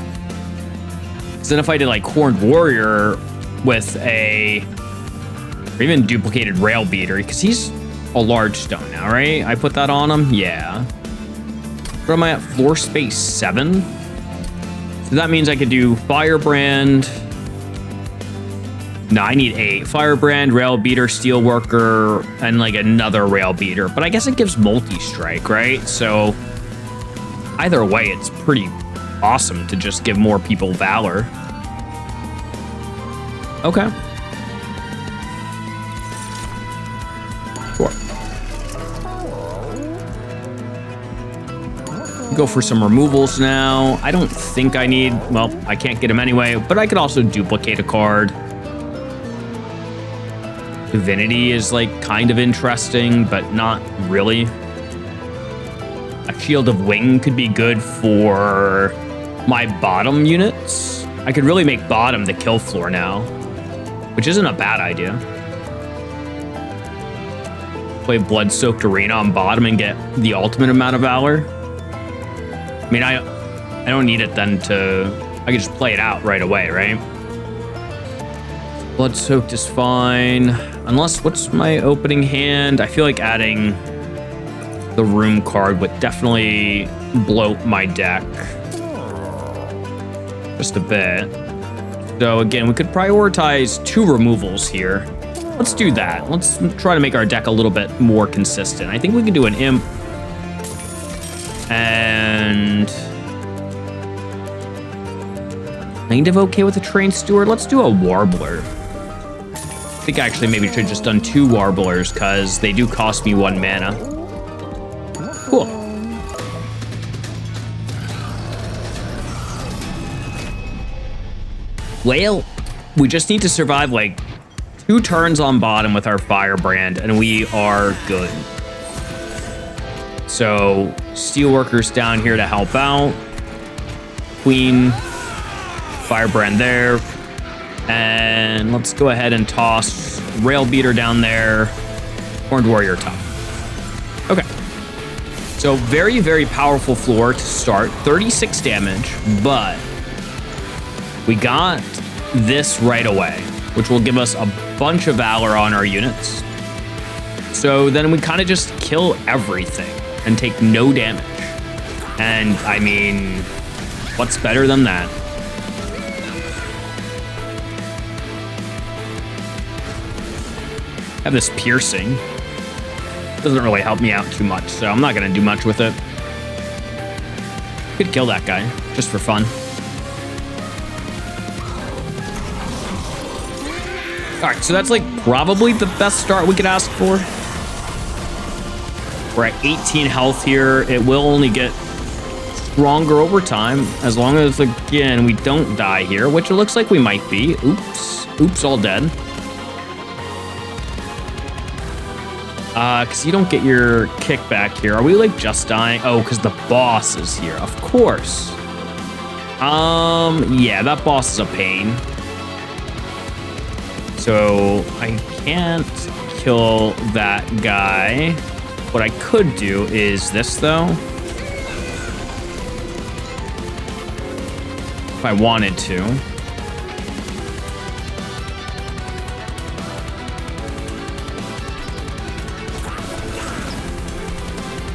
[SPEAKER 1] So then if I did like Horned Warrior with a, or even duplicated Rail Beater, because he's a large stone now, right? I put that on him, yeah. What am I at? Floor space 7? So that means I could do Firebrand. No, I need 8. Firebrand, Rail Beater, Steelworker, and like another Rail Beater. But I guess it gives multi-strike, right? So either way, it's pretty awesome to just give more people Valor. Okay. Sure. Go for some removals now. I don't think I need, well, I can't get them anyway, but I could also duplicate a card. Divinity is like kind of interesting, but not really. A Shield of Wing could be good for my bottom units. I could really make bottom the kill floor now, which isn't a bad idea. Play Blood-Soaked Arena on bottom and get the ultimate amount of Valor. I mean, I don't need it then to, I can just play it out right away, right? Blood-Soaked is fine. Unless, what's my opening hand? I feel like adding the Room card would definitely bloat my deck. Just a bit. So again, we could prioritize 2 removals here. Let's do that. Let's try to make our deck a little bit more consistent. I think we can do an Imp. And kind of okay with a Trained Steward. Let's do a Warbler. I think actually maybe should have just done 2 Warblers because they do cost me 1 mana. Cool. Well, we just need to survive like 2 turns on bottom with our Firebrand and we are good. So Steelworker's down here to help out. Queen, Firebrand there. And let's go ahead and toss Rail Beater down there. Horned Warrior top. Okay. So very, very powerful floor to start. 36 damage, but we got this right away, which will give us a bunch of Valor on our units. So then we kind of just kill everything and take no damage. And I mean, what's better than that? I have this piercing. Doesn't really help me out too much, so I'm not gonna do much with it. Could kill that guy, just for fun. All right, so that's like probably the best start we could ask for. We're at 18 health here. It will only get stronger over time, as long as, again, we don't die here, which it looks like we might be. Oops, oops, all dead. Because you don't get your kickback here. Are we like just dying? Oh, because the boss is here, of course. Yeah, that boss is a pain. So I can't kill that guy. What I could do is this though. If I wanted to.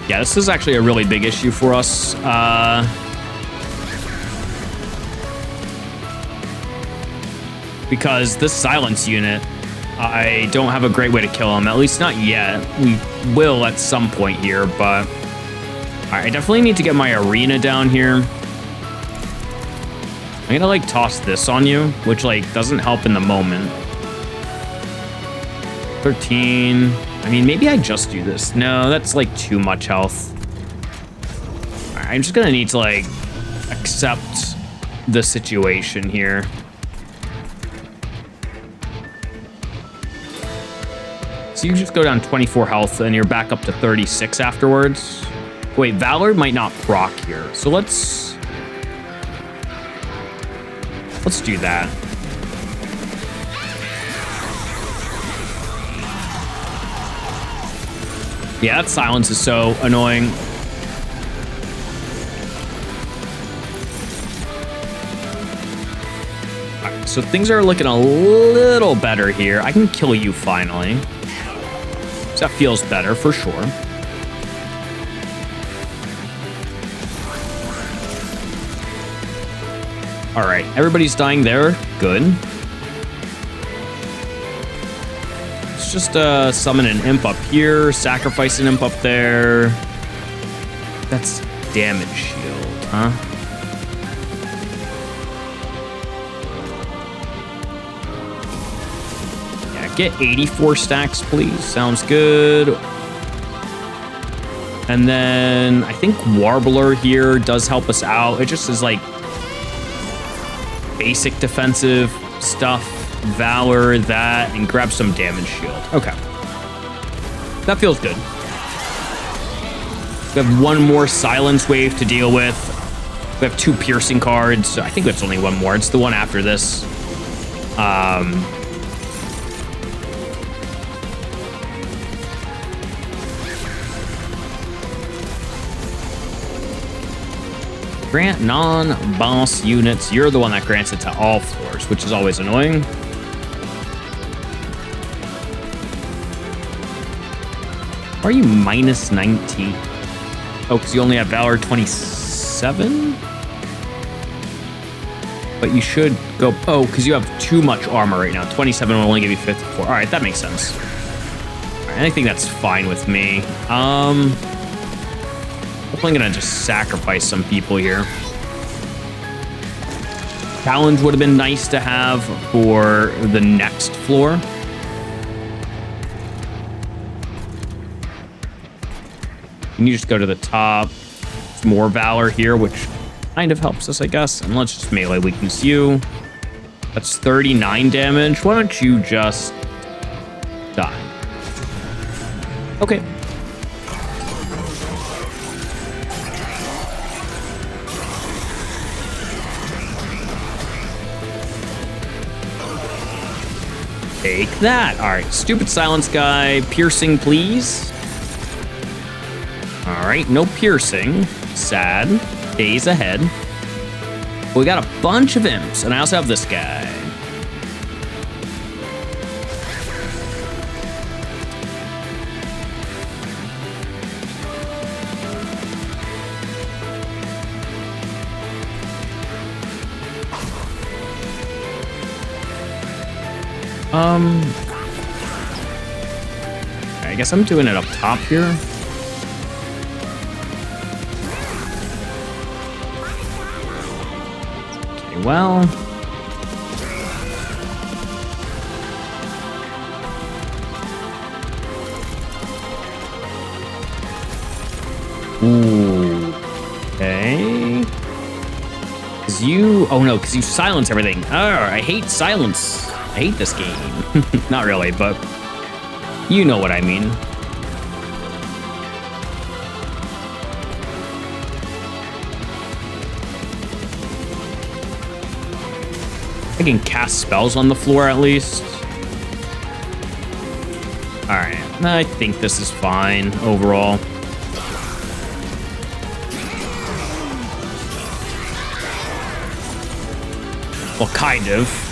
[SPEAKER 1] Yeah, this is actually a really big issue for us. Because this silence unit, I don't have a great way to kill him, at least not yet. We will at some point here, but all right, I definitely need to get my arena down here. I'm gonna like toss this on you, which like doesn't help in the moment. 13. I mean, maybe I just do this. No, that's like too much health. All right, I'm just gonna need to like accept the situation here. So you just go down 24 health and you're back up to 36 afterwards. Wait, Valor might not proc here. So let's do that. Yeah, that silence is so annoying. All right, so things are looking a little better here. I can kill you finally. So that feels better for sure. All right, everybody's dying there. Good. Let's just summon an imp up here, sacrifice an imp up there. That's damage shield, huh? Yeah, get 84 stacks, please. Sounds good. And then I think Warbler here does help us out. It just is like basic defensive stuff, Valor, that, and grab some damage shield. Okay. That feels good. We have one more silence wave to deal with. We have 2 piercing cards. I think it's only one more. It's the one after this. Grant non-boss units. You're the one that grants it to all floors, which is always annoying. Why are you minus 19? Oh, because you only have Valor 27? But you should go... Oh, because you have too much armor right now. 27 will only give you 54. All right, that makes sense. All right, I think that's fine with me. Definitely gonna just sacrifice some people here. Challenge would have been nice to have for the next floor. And you just go to the top. Some more Valor here, which kind of helps us, I guess. And let's just melee weakness you. That's 39 damage. Why don't you just die? Okay. Take that. All right, stupid silence guy. Piercing, please. All right, no piercing. Sad. Days ahead. We got a bunch of imps, and I also have this guy. I guess I'm doing it up top here. Okay, well. Ooh. Okay. Because you... Oh, no, because you silence everything. Oh, I hate silence. I hate this game. Not really, but you know what I mean. I can cast spells on the floor at least. All right, I think this is fine overall. Well, kind of.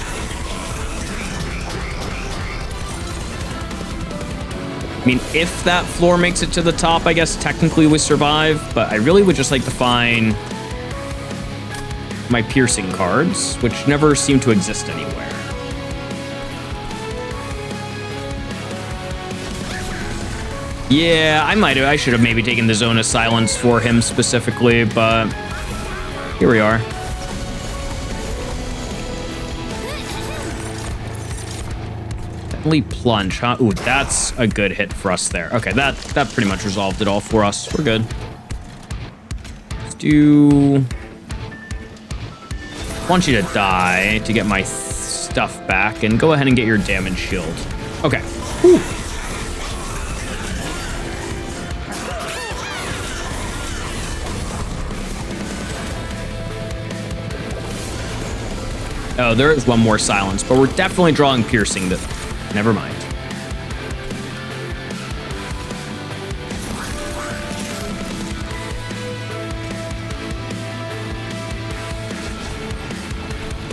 [SPEAKER 1] I mean, if that floor makes it to the top, I guess technically we survive, but I really would just like to find my piercing cards, which never seem to exist anywhere. Yeah, I should have maybe taken the Zone of Silence for him specifically, but here we are. Only plunge, huh? Ooh, that's a good hit for us there. Okay, that pretty much resolved it all for us. We're good. Let's do... I want you to die to get my stuff back, and go ahead and get your damage shield. Okay. Whew. Oh, there is one more silence, but we're definitely drawing piercing. Never mind.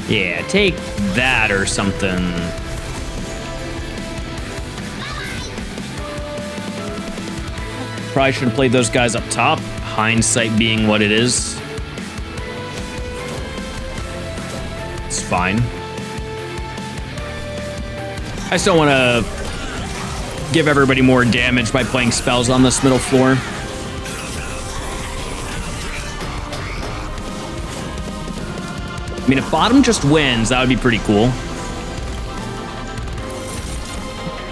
[SPEAKER 1] Yeah, take that or something. Probably should have played those guys up top. Hindsight being what it is. It's fine. I just don't want to give everybody more damage by playing spells on this middle floor. I mean, if bottom just wins, that would be pretty cool.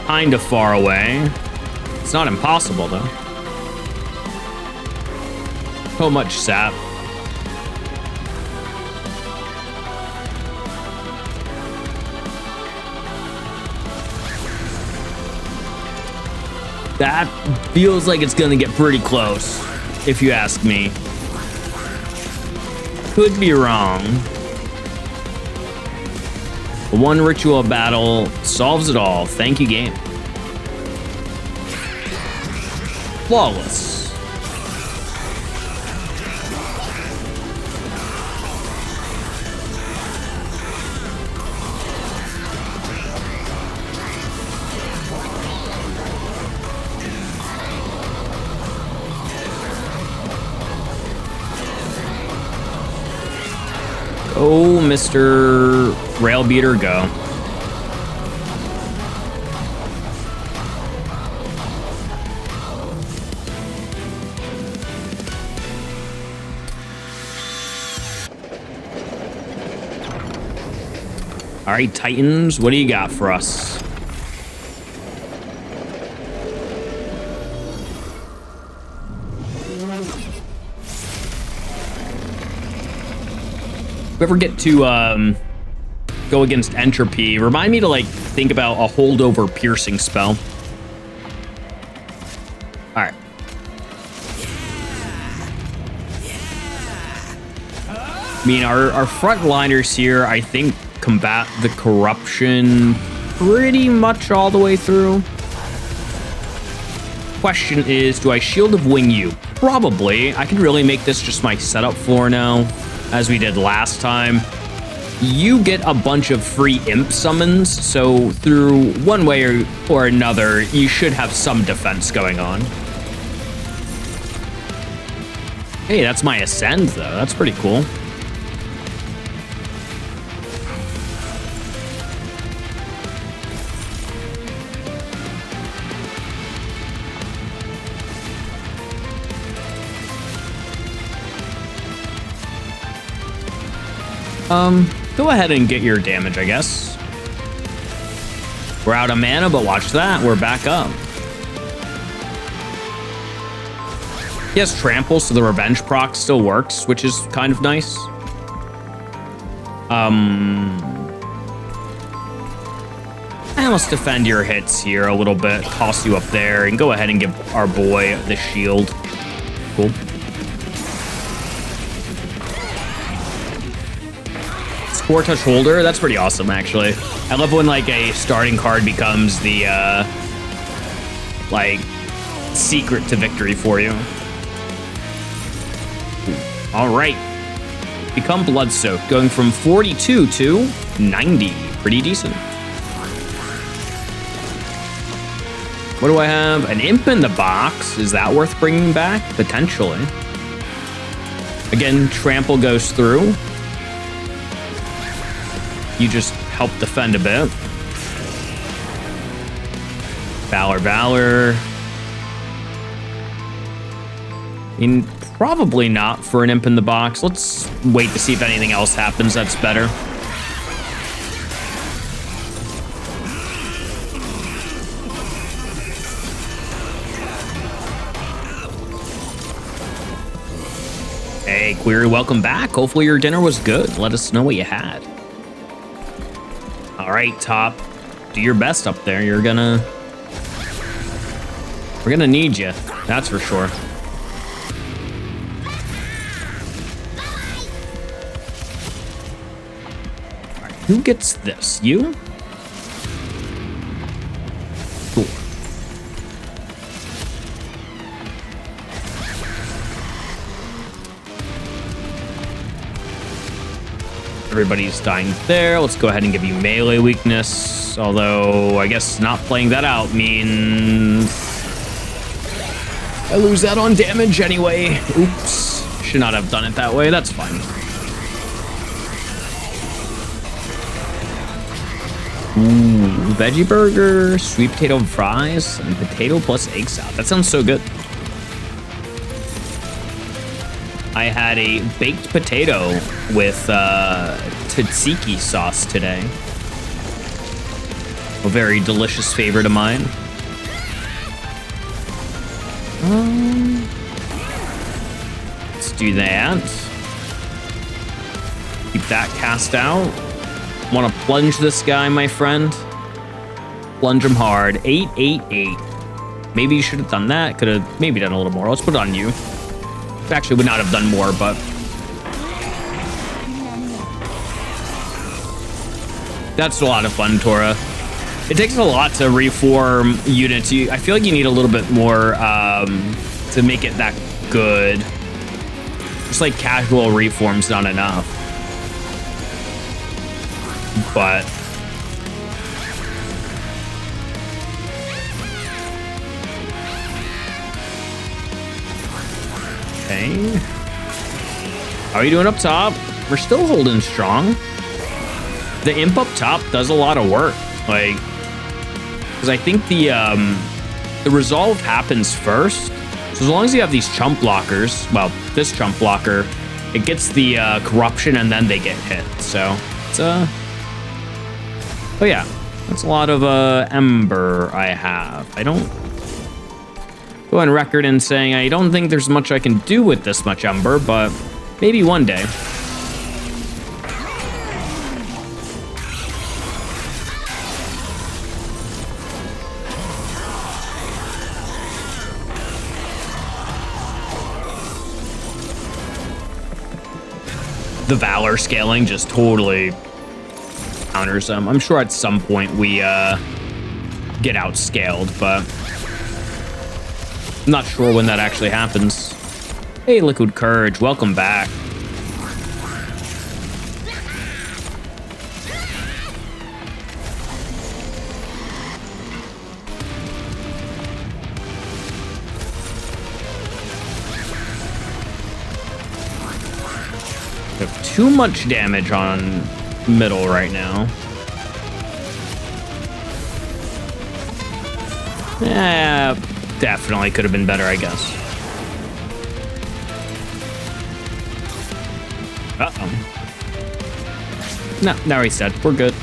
[SPEAKER 1] Kind of far away. It's not impossible, though. So much sap. That feels like it's gonna get pretty close, if you ask me. Could be wrong. One ritual battle solves it all. Thank you, game. Flawless. Go, Mr. Railbeater, go. All right, Titans, what do you got for us? If we ever get to go against Entropy, remind me to like think about a holdover piercing spell. All right. I mean, our frontliners here, I think, combat the corruption pretty much all the way through. Question is, do I Shield of Wing you? Probably. I could really make this just my setup floor now, as we did last time. You get a bunch of free imp summons, so through one way or another, you should have some defense going on. Hey, that's my Ascend, though. That's pretty cool. Go ahead and get your damage, I guess. We're out of mana, but watch that. We're back up. He has Trample, so the Revenge proc still works, which is kind of nice. And let's defend your hits here a little bit. Toss you up there, and go ahead and give our boy the shield. Cool. Four touch holder, that's pretty awesome, actually. I love when like a starting card becomes the like secret to victory for you. All right, become blood soaked, going from 42 to 90. Pretty decent. What do I have? An imp in the box. Is that worth bringing back? Potentially. Again, trample goes through. You just help defend a bit. Valor. I mean, probably not for an imp in the box. Let's wait to see if anything else happens that's better. Query, welcome back. Hopefully your dinner was good. Let us know what you had. All right, Top. Do your best up there. We're gonna need you. That's for sure. All right, who gets this? You? Cool. Everybody's dying there. Let's go ahead and give you melee weakness. Although, I guess not playing that out means I lose that on damage anyway. Oops. Should not have done it that way. That's fine. Ooh, veggie burger, sweet potato fries, and potato plus egg salad. That sounds so good. I had a baked potato with tzatziki sauce today. A very delicious favorite of mine. Let's do that. Keep that cast out. Want to plunge this guy, my friend? Plunge him hard. 888. Maybe you should have done that. Could have maybe done a little more. Let's put it on you. Actually, would not have done more, but that's a lot of fun, Tora. It takes a lot to reform units. I feel like you need a little bit more to make it that good. Just like casual reform's not enough. But okay. How are you doing up top? We're still holding strong. The imp up top does a lot of work. Like, because I think the resolve happens first. So as long as you have these chump blockers, well, this chump blocker, it gets the corruption and then they get hit. So it's oh yeah, that's a lot of ember I have. I don't go on record in saying I don't think there's much I can do with this much ember, but maybe one day. The Valor scaling just totally counters them. I'm sure at some point we get outscaled, but I'm not sure when that actually happens. Hey, Liquid Courage, welcome back. We have too much damage on middle right now. Yeah, definitely could have been better, I guess. Uh-oh. No, now he's dead. We're good.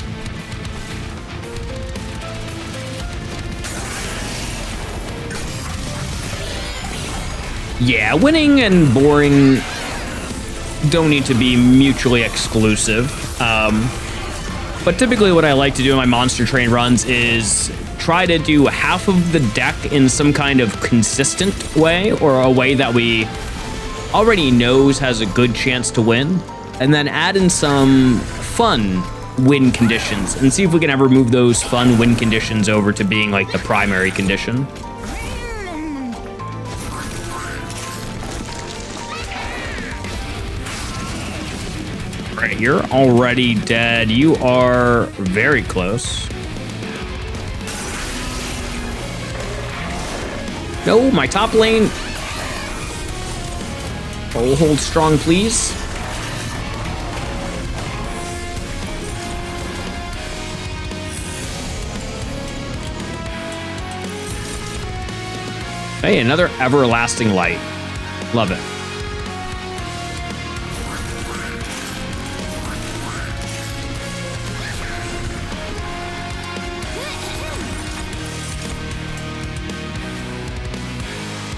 [SPEAKER 1] Yeah, winning and boring don't need to be mutually exclusive. But typically what I like to do in my Monster Train runs is try to do half of the deck in some kind of consistent way, or a way that we already knows has a good chance to win, and then add in some fun win conditions and see if we can ever move those fun win conditions over to being like the primary condition. Right, you're already dead. You are very close. No, my top lane. Oh, hold strong, please. Hey, another everlasting light. Love it.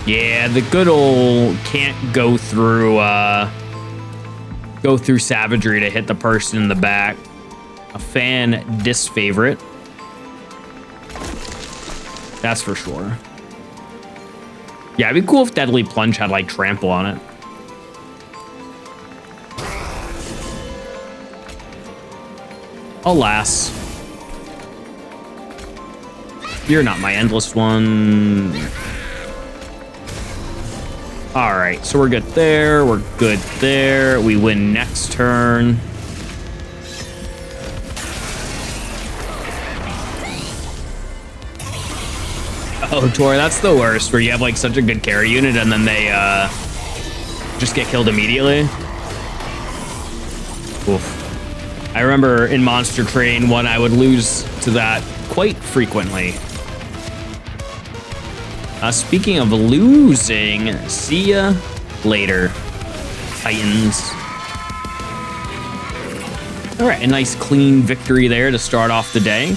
[SPEAKER 1] Yeah, the good old can't go through go through savagery to hit the person in the back. A fan disfavorite. That's for sure. Yeah, it'd be cool if Deadly Plunge had like trample on it. Alas. You're not my endless one. All right, so we're good there. We're good there. We win next turn. Oh, Tor, that's the worst, where you have like such a good carry unit and then they just get killed immediately. Oof. I remember in Monster Train 1, I would lose to that quite frequently. Speaking of losing, see ya later, Titans. All right, a nice clean victory there to start off the day.